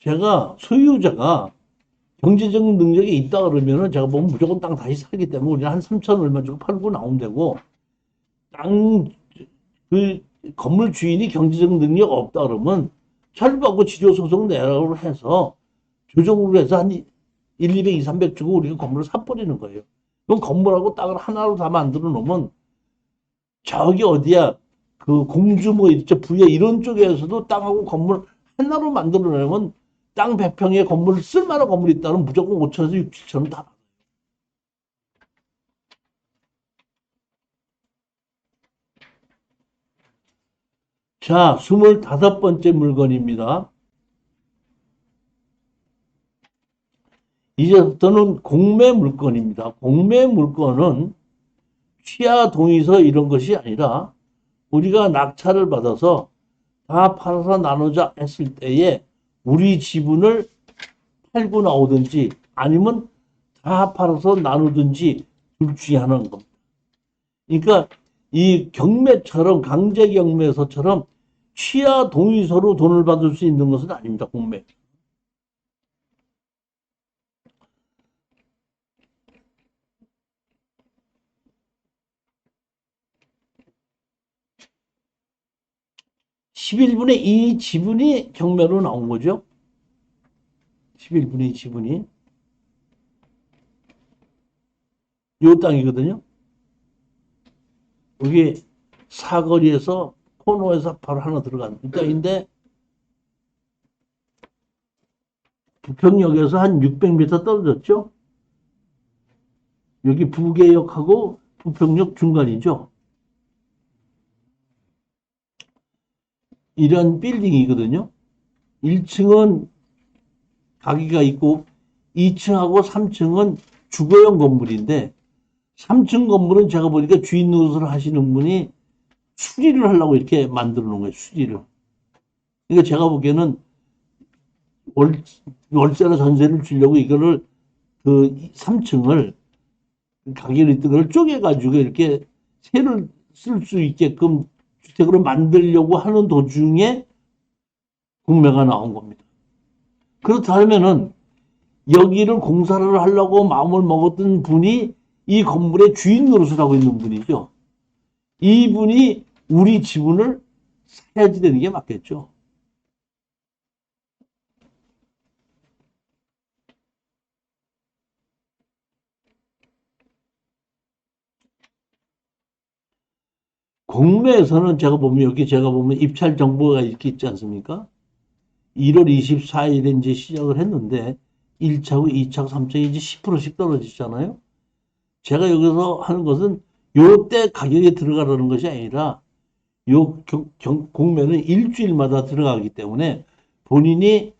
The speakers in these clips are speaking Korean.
제가 소유자가 경제적 능력이 있다 그러면은 제가 보면 무조건 땅 다시 사기 때문에 우리는 한 3천 얼마 주고 팔고 나오면 되고, 땅, 그 건물 주인이 경제적 능력 없다 그러면 철부하고 지조소송 내라고 해서 조정으로 해서 한 1, 200, 2, 300 주고 우리가 건물을 사버리는 거예요. 그럼 건물하고 땅을 하나로 다 만들어 놓으면 저기 어디야 그 공주 뭐 있죠 부여 이런 쪽에서도 땅하고 건물 하나로 만들어 놓으면 땅 100평에 건물 쓸만한 건물이 있다면 무조건 5천에서 6, 7천은 다. 자, 25번째 물건입니다. 이제부터는 공매 물건입니다. 공매 물건은 취하 동의서 이런 것이 아니라 우리가 낙찰을 받아서 다 팔아서 나누자 했을 때에 우리 지분을 팔고 나오든지 아니면 다 팔아서 나누든지 둘 중에 하나인 겁니다. 그러니까 이 경매처럼 강제 경매서처럼 취하 동의서로 돈을 받을 수 있는 것은 아닙니다. 공매. (11분의 2) 지분이 경매로 나온 거죠. 11분의 2 지분이 요 땅이거든요. 여기 사거리에서 코너에서 바로 하나 들어간 이 땅인데 부평역에서 한 600m 떨어졌죠. 여기 부계역하고 부평역 중간이죠. 이런 빌딩이거든요. 1층은 가게가 있고 2층하고 3층은 주거용 건물인데 3층 건물은 제가 보니까 주인 노릇을 하시는 분이 수리를 하려고 이렇게 만들어 놓은 거예요. 수리를. 그러니까 제가 보기에는 월세나 전세를 주려고 이거를 그 3층을 가게를 있던 걸 쪼개가지고 이렇게 새를 쓸 수 있게끔 주택으로 만들려고 하는 도중에 공매가 나온 겁니다. 그렇다면은 여기를 공사를 하려고 마음을 먹었던 분이 이 건물의 주인 노릇을 하고 있는 분이죠. 이분이 우리 지분을 사야지 되는 게 맞겠죠. 공매에서는 제가 보면 여기 제가 보면 입찰 정보가 이렇게 있지 않습니까? 1월 24일에 이제 시작을 했는데 1차고 2차고 3차가 이제 10%씩 떨어지잖아요. 제가 여기서 하는 것은 요때 가격에 들어가라는 것이 아니라 요 공매는 일주일마다 들어가기 때문에 본인이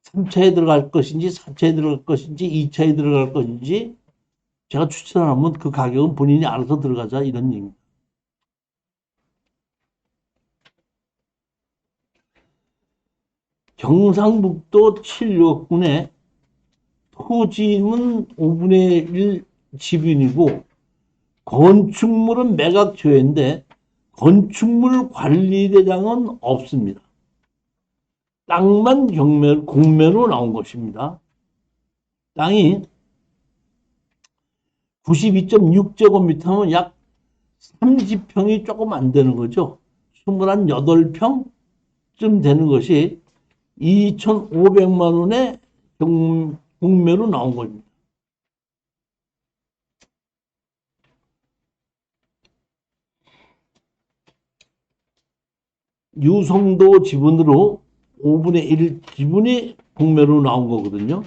3차에 들어갈 것인지 4차에 들어갈 것인지 2차에 들어갈 것인지 제가 추천하면 그 가격은 본인이 알아서 들어가자 이런 얘기입니다. 경상북도 칠곡군의 토지는 5분의 1 지분이고 건축물은 매각조회인데 건축물 관리대장은 없습니다. 땅만 공매로 나온 것입니다. 땅이 92.6제곱미터면 약 30평이 조금 안 되는 거죠. 28평쯤 되는 것이 2,500만 원의 공매로 나온 겁니다. 유성도 지분으로 5분의 1 지분이 공매로 나온 거거든요.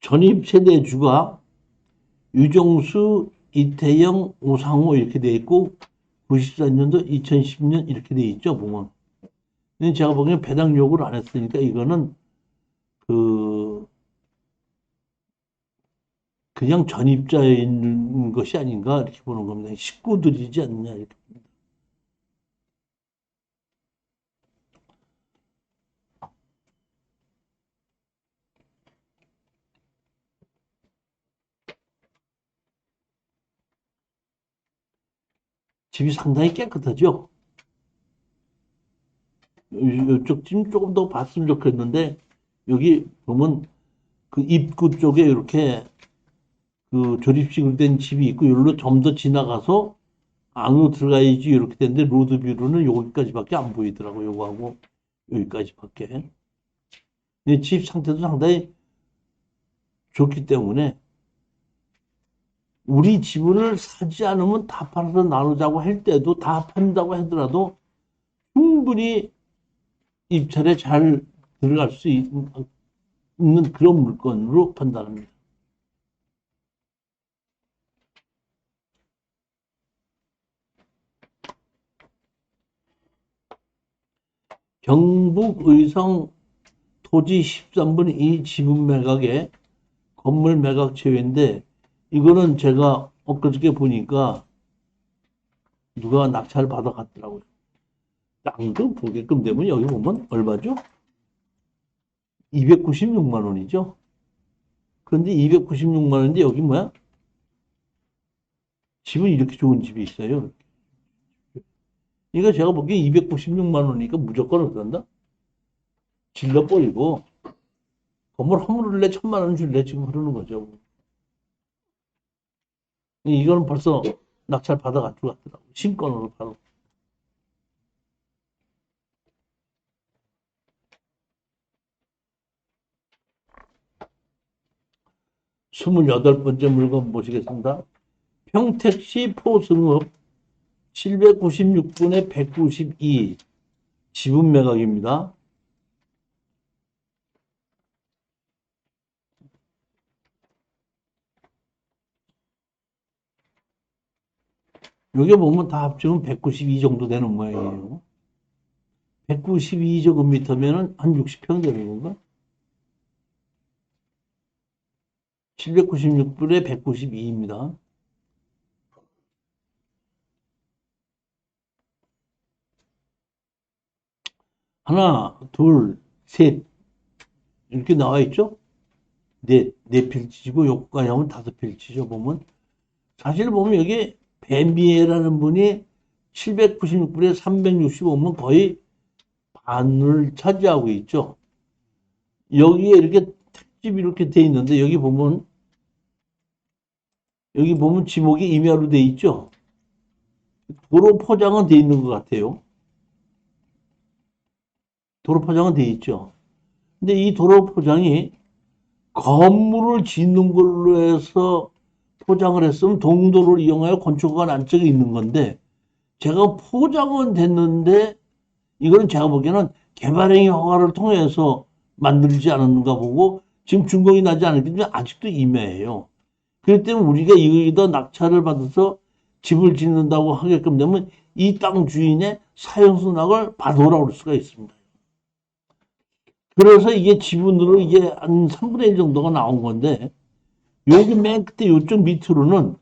전입 세대주가 유정수, 이태영, 오상호 이렇게 돼 있고 94년도, 2010년 이렇게 돼 있죠, 보면. 제가 보기엔 배당 요구를 안 했으니까 이거는 그냥 전입자인 것이 아닌가 이렇게 보는 겁니다. 식구들이지 않느냐 이렇게. 집이 상당히 깨끗하죠. 이쪽 집 조금 더 봤으면 좋겠는데, 여기 보면 그 입구 쪽에 이렇게 그 조립식으로 된 집이 있고, 여기로 좀 더 지나가서 안으로 들어가야지 이렇게 되는데, 로드뷰로는 여기까지밖에 안 보이더라고, 요거하고 여기까지밖에. 근데 집 상태도 상당히 좋기 때문에, 우리 지분을 사지 않으면 다 팔아서 나누자고 할 때도, 다 판다고 하더라도 충분히 입찰에 잘 들어갈 수 있는 그런 물건으로 판단합니다. 경북 의성 토지 13분 2 지분 매각에 건물 매각 제외인데, 이거는 제가 엊그저께 보니까 누가 낙찰 받아갔더라고요. 땅도 보게끔 되면 여기 보면 얼마죠? 296만 원이죠. 그런데 296만 원인데 여기 뭐야? 집은 이렇게 좋은 집이 있어요. 그러니까 제가 보기에 296만 원이니까 무조건 어떤다? 질러버리고 건물 한 물을래 1,000만 원 줄래 지금 그러는 거죠. 이거는 벌써 낙찰 받아가지고 갔더라고. 신권으로 바로. 28번째 물건 보시겠습니다. 평택시 포승읍 796분에 192 지분 매각입니다. 여기 보면 다 합치면 192 정도 되는 모양이에요. 192제곱미터면은 한 60평 되는 건가? 796분에 192입니다. 하나, 둘, 셋 이렇게 나와 있죠? 네 필지고 여기까지 하면 5필지죠. 보면 사실 보면 여기 뱀비에라는 분이 796분에 365면 거의 반을 차지하고 있죠. 여기에 이렇게 특집이 이렇게 돼 있는데 여기 보면 지목이 임야로 돼 있죠. 도로 포장은 돼 있는 것 같아요. 도로 포장은 돼 있죠. 근데 이 도로 포장이 건물을 짓는 걸로 해서 포장을 했으면 동도를 이용하여 건축허가 난적이 있는 건데, 제가 포장은 됐는데 이거는 제가 보기에는 개발행위 허가를 통해서 만들지 않았는가 보고 지금 준공이 나지 않았기 때문에 아직도 임야예요. 그렇기 때문에 우리가 여기다 낙찰을 받아서 집을 짓는다고 하게끔 되면 이 땅 주인의 사용수낙을 받아오라고 할 수가 있습니다. 그래서 이게 지분으로 이게 한 3분의 1 정도가 나온 건데, 여기 맨 끝에 이쪽 밑으로는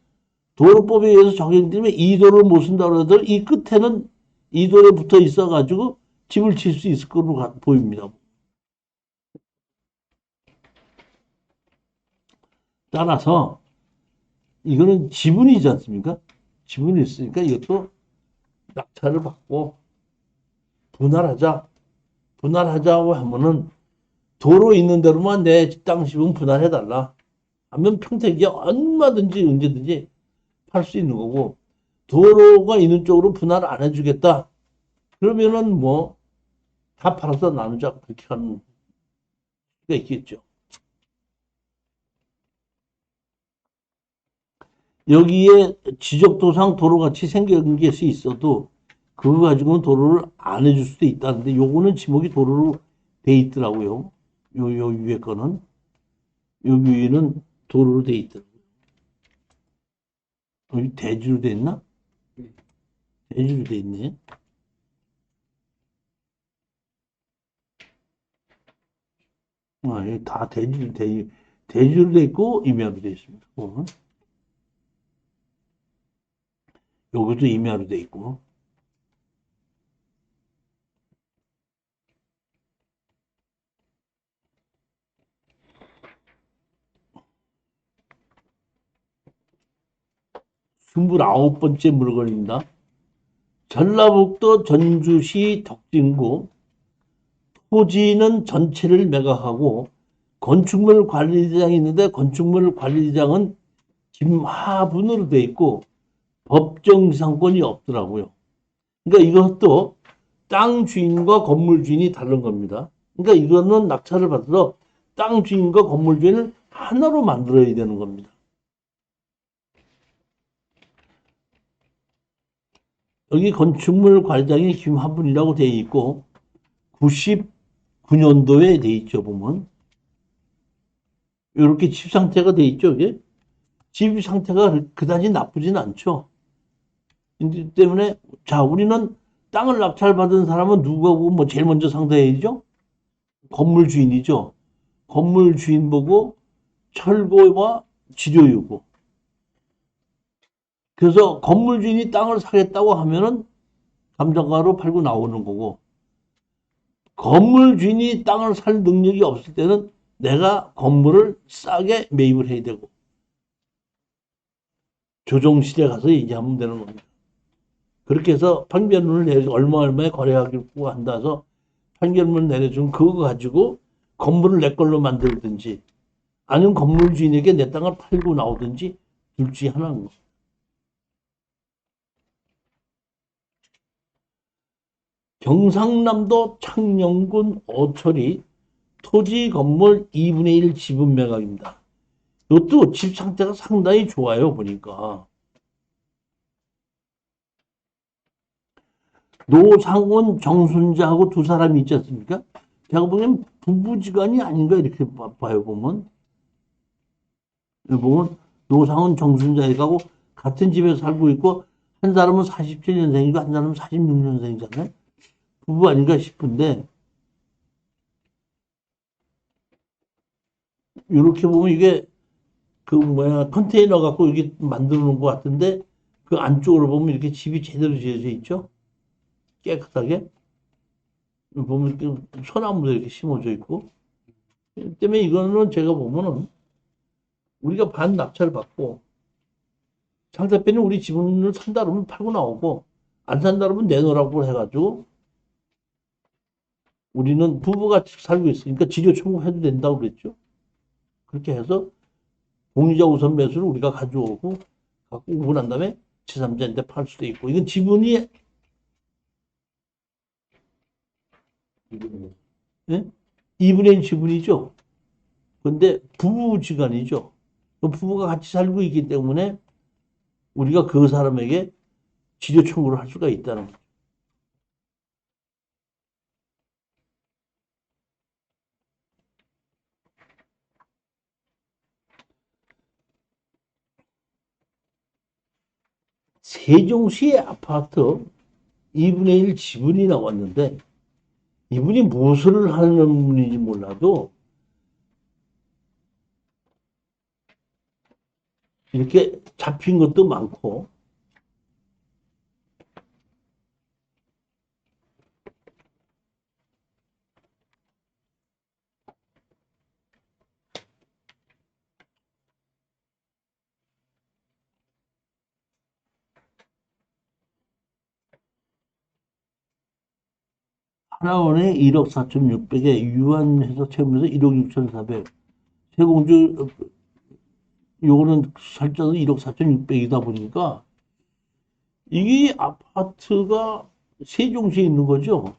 도로법에 의해서 적용되면 이 도를 못 쓴다고 하더라도 이 끝에는 이 도에 붙어 있어가지고 집을 칠 수 있을 거로 보입니다. 따라서 이거는 지분이지 않습니까? 지분이 있으니까 이것도 낙찰을 받고 분할하자. 분할하자고 하면은 도로 있는 대로만 내 땅 지분 분할해달라 하면 평택이 얼마든지 언제든지 팔 수 있는 거고, 도로가 있는 쪽으로 분할 안 해주겠다 그러면은 뭐 다 팔아서 나누자 그렇게 하는 수가 있겠죠. 여기에 지적도상 도로같이 생긴 것이 있어도 그거 가지고는 도로를 안 해줄 수도 있다는데, 요거는 지목이 도로로 돼 있더라고요. 요 위에 거는, 요 위에는 도로로 돼 있더라고요. 여기 대지로 돼 있나? 대지로 돼 있네. 아, 여기 다 대지로 돼 있고 임야로 돼 있습니다. 여기도 임야로 돼 있고. 스물아홉 번째 물건입니다. 전라북도 전주시 덕진구 토지는 전체를 매각하고 건축물 관리대장이 있는데 건축물 관리대장은 김하분으로 돼 있고 법정상권이 없더라고요. 그러니까 이것도 땅 주인과 건물 주인이 다른 겁니다. 그러니까 이거는 낙찰을 받아서 땅 주인과 건물 주인을 하나로 만들어야 되는 겁니다. 여기 건축물 관리장이 김하분이라고 되어 있고 99년도에 되어 있죠. 보면 이렇게 집 상태가 되어 있죠. 이게 집 상태가 그다지 나쁘진 않죠. 이 때문에 자 우리는 땅을 낙찰받은 사람은 누구하고 뭐 제일 먼저 상대해야죠? 건물 주인이죠. 건물 주인 보고 철거와 지료요구. 그래서 건물 주인이 땅을 사겠다고 하면은 감정가로 팔고 나오는 거고 건물 주인이 땅을 살 능력이 없을 때는 내가 건물을 싸게 매입을 해야 되고 조정실에 가서 얘기하면 되는 겁니다. 그렇게 해서 판결문을 내려 얼마에 거래하기로 한다 해서 판결문 내려주면 그거 가지고 건물을 내 걸로 만들든지 아니면 건물 주인에게 내 땅을 팔고 나오든지 둘 중에 하나인 거. 경상남도 창녕군 어철이 토지 건물 2분의 1 지분 매각입니다. 이것도 집 상태가 상당히 좋아요. 보니까 노상훈 정순자하고 두 사람이 있지 않습니까? 제가 보기엔 부부지간이 아닌가 이렇게 봐요. 보면 노상훈 정순자하고 같은 집에 살고 있고 한 사람은 47년생이고 한 사람은 46년생이잖아요. 부부 아닌가 싶은데 이렇게 보면 이게 그 뭐야 컨테이너 갖고 이렇게 만들어 놓은 것 같은데 그 안쪽으로 보면 이렇게 집이 제대로 지어져 있죠. 깨끗하게 보면 소나무도 이렇게 심어져 있고 때문에 이거는 제가 보면은 우리가 반 낙찰 받고 상대편이 우리 지분을 산다 그러면 팔고 나오고 안 산다 그러면 내놓으라고 해가지고 우리는 부부가 살고 있으니까 지료 청구해도 된다고 그랬죠. 그렇게 해서 공유자 우선 매수를 우리가 가져오고 갖고 오고 난 다음에 제3자한테 팔 수도 있고 이건 지분이 예? 2분의 1 지분이죠. 근데 부부지간이죠. 부부가 같이 살고 있기 때문에 우리가 그 사람에게 지료 청구를 할 수가 있다는 거죠. 세종시의 아파트 2분의 1 지분이 나왔는데 이분이 무엇을 하는 분인지 몰라도 이렇게 잡힌 것도 많고 하나원에 1억 4,600에 유한해서 채우면서 1억 6,400 세공주 요거는 살짝은 1억 4,600이다 보니까 이게 아파트가 세종시에 있는 거죠.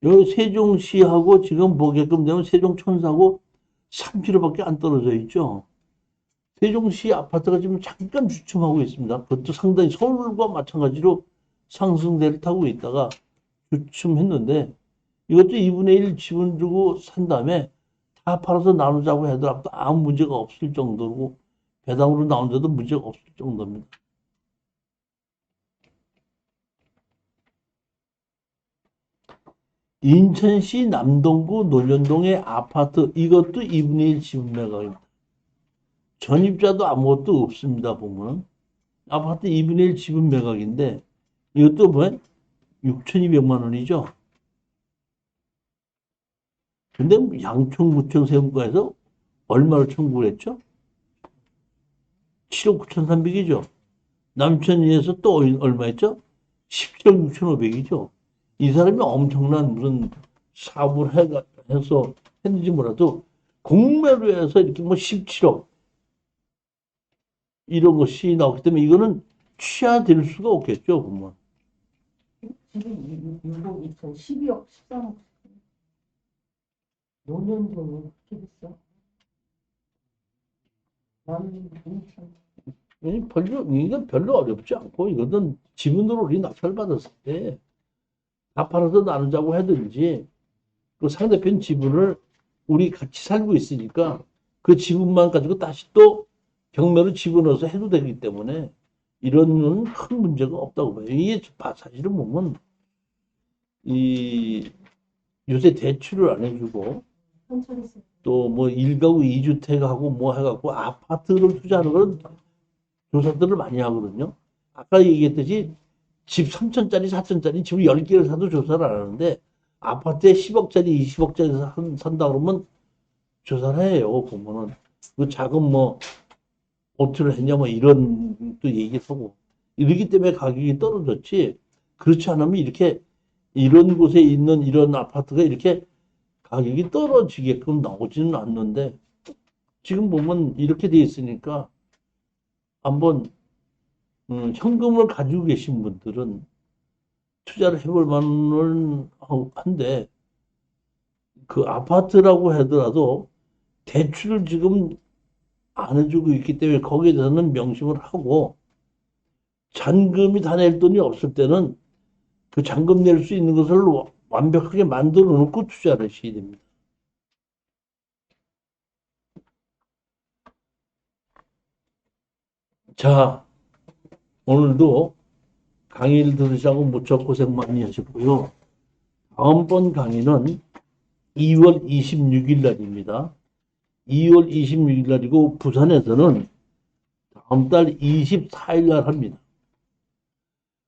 여기 세종시하고 지금 보게끔 되면 세종천사하고 3km밖에 안 떨어져 있죠. 세종시 아파트가 지금 잠깐 주춤하고 있습니다. 그것도 상당히 서울과 마찬가지로 상승세를 타고 있다가 주춤했는데 이것도 2분의 1 지분 주고 산 다음에 다 팔아서 나누자고 하더라도 아무 문제가 없을 정도고 배당으로 나온 데도 문제가 없을 정도입니다. 인천시 남동구 논현동의 아파트 이것도 2분의 1 지분 매각입니다. 전입자도 아무것도 없습니다. 보면 아파트 2분의 1 지분 매각인데 이것도 뭐야? 6,200만 원이죠. 근데 양천구청 세무과에서 얼마를 청구를 했죠? 7억 9,300이죠. 남천리에서 또 얼마였죠? 17억 6,500이죠. 이 사람이 엄청난 무슨 사업을 해서 했는지 몰라도 공매로 해서 이렇게 뭐 17억 이런 것이 나오기 때문에 이거는 취하될 수가 없겠죠, 보면. 지금 6억 2천, 12억, 13억. 5년 전에 그렇게 됐어. 만 2천. 이건 별로 어렵지 않고, 이거는 지분으로 우리 낙찰받았을 때, 다 팔아서 나누자고 하든지, 그 상대편 지분을 우리 같이 살고 있으니까, 그 지분만 가지고 다시 또 경매로 집어넣어서 해도 되기 때문에, 이런 큰 문제가 없다고 봐요. 이게 사실은 보면, 요새 대출을 안 해주고, 또 뭐 1가구 2주택하고 뭐 해갖고 아파트를 투자하는 건 조사들을 많이 하거든요. 아까 얘기했듯이 집 3천짜리, 4천짜리 집을 10개를 사도 조사를 안 하는데 아파트에 10억짜리, 20억짜리 산다 그러면 조사를 해요. 보면은 그 자금 뭐 어떻게 했냐 뭐 이런 또 얘기하고 이러기 때문에 가격이 떨어졌지. 그렇지 않으면 이렇게 이런 곳에 있는 이런 아파트가 이렇게 가격이 떨어지게끔 나오지는 않는데 지금 보면 이렇게 돼 있으니까 한번 현금을 가지고 계신 분들은 투자를 해볼 만은 한데 그 아파트라고 하더라도 대출을 지금 안 해주고 있기 때문에 거기에 대해서는 명심을 하고 잔금이 다 낼 돈이 없을 때는 그 잔금 낼 수 있는 것을 완벽하게 만들어 놓고 투자를 하셔야 됩니다. 자, 오늘도 강의를 들으시고 무척 고생 많이 하셨고요. 다음번 강의는 2월 26일 날입니다. 2월 26일 날이고 부산에서는 다음 달 24일 날 합니다.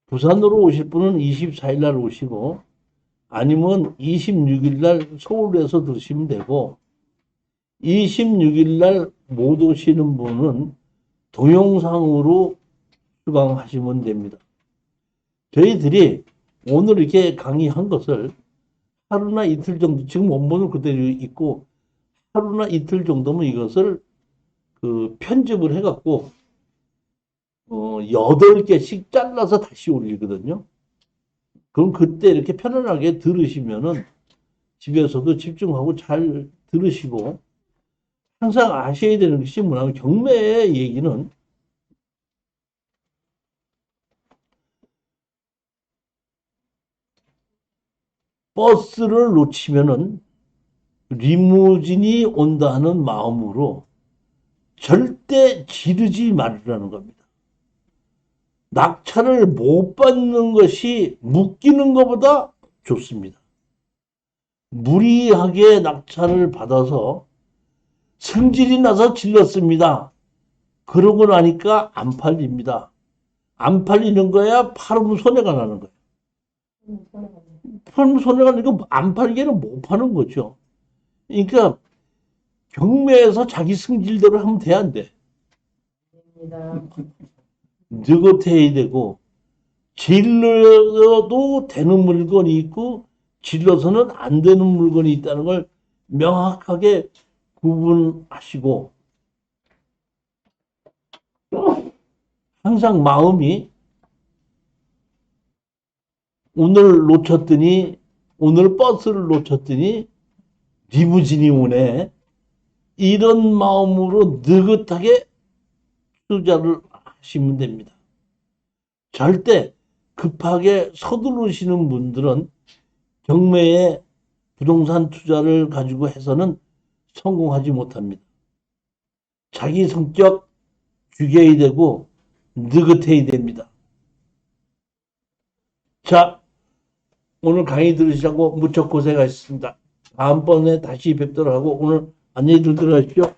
부산으로 오실 분은 24일 날 오시고 아니면 26일 날 서울에서 들으시면 되고 26일 날 못 오시는 분은 동영상으로 수강하시면 됩니다. 저희들이 오늘 이렇게 강의한 것을 하루나 이틀 정도, 지금 원본은 그대로 있고, 하루나 이틀 정도면 이것을 편집을 해갖고, 8개씩 잘라서 다시 올리거든요. 그럼 그때 이렇게 편안하게 들으시면은 집에서도 집중하고 잘 들으시고, 항상 아셔야 되는 것이 뭐냐면 경매의 얘기는 버스를 놓치면은 리무진이 온다는 마음으로 절대 지르지 말으라는 겁니다. 낙찰을 못 받는 것이 묶이는 것보다 좋습니다. 무리하게 낙찰을 받아서 성질이 나서 질렀습니다. 그러고 나니까 안 팔립니다. 안 팔리는 거야 팔으면 손해가 나는 거예요. 팔면 손해가 나니까 안 팔기에는 못 파는 거죠. 그러니까 경매에서 자기 승질대로 하면 돼, 안 돼? 느긋해야 되고 질러도 되는 물건이 있고 질러서는 안 되는 물건이 있다는 걸 명확하게 구분하시고 항상 마음이 오늘 놓쳤더니 오늘 버스를 놓쳤더니 리무진이 오네. 이런 마음으로 느긋하게 투자를 하시면 됩니다. 절대 급하게 서두르시는 분들은 경매에 부동산 투자를 가지고 해서는 성공하지 못합니다. 자기 성격 죽여야 되고 느긋해야 됩니다. 자, 오늘 강의 들으시라고 무척 고생하셨습니다. 다음번에 다시 뵙도록 하고 오늘 안녕히 들어가십시오.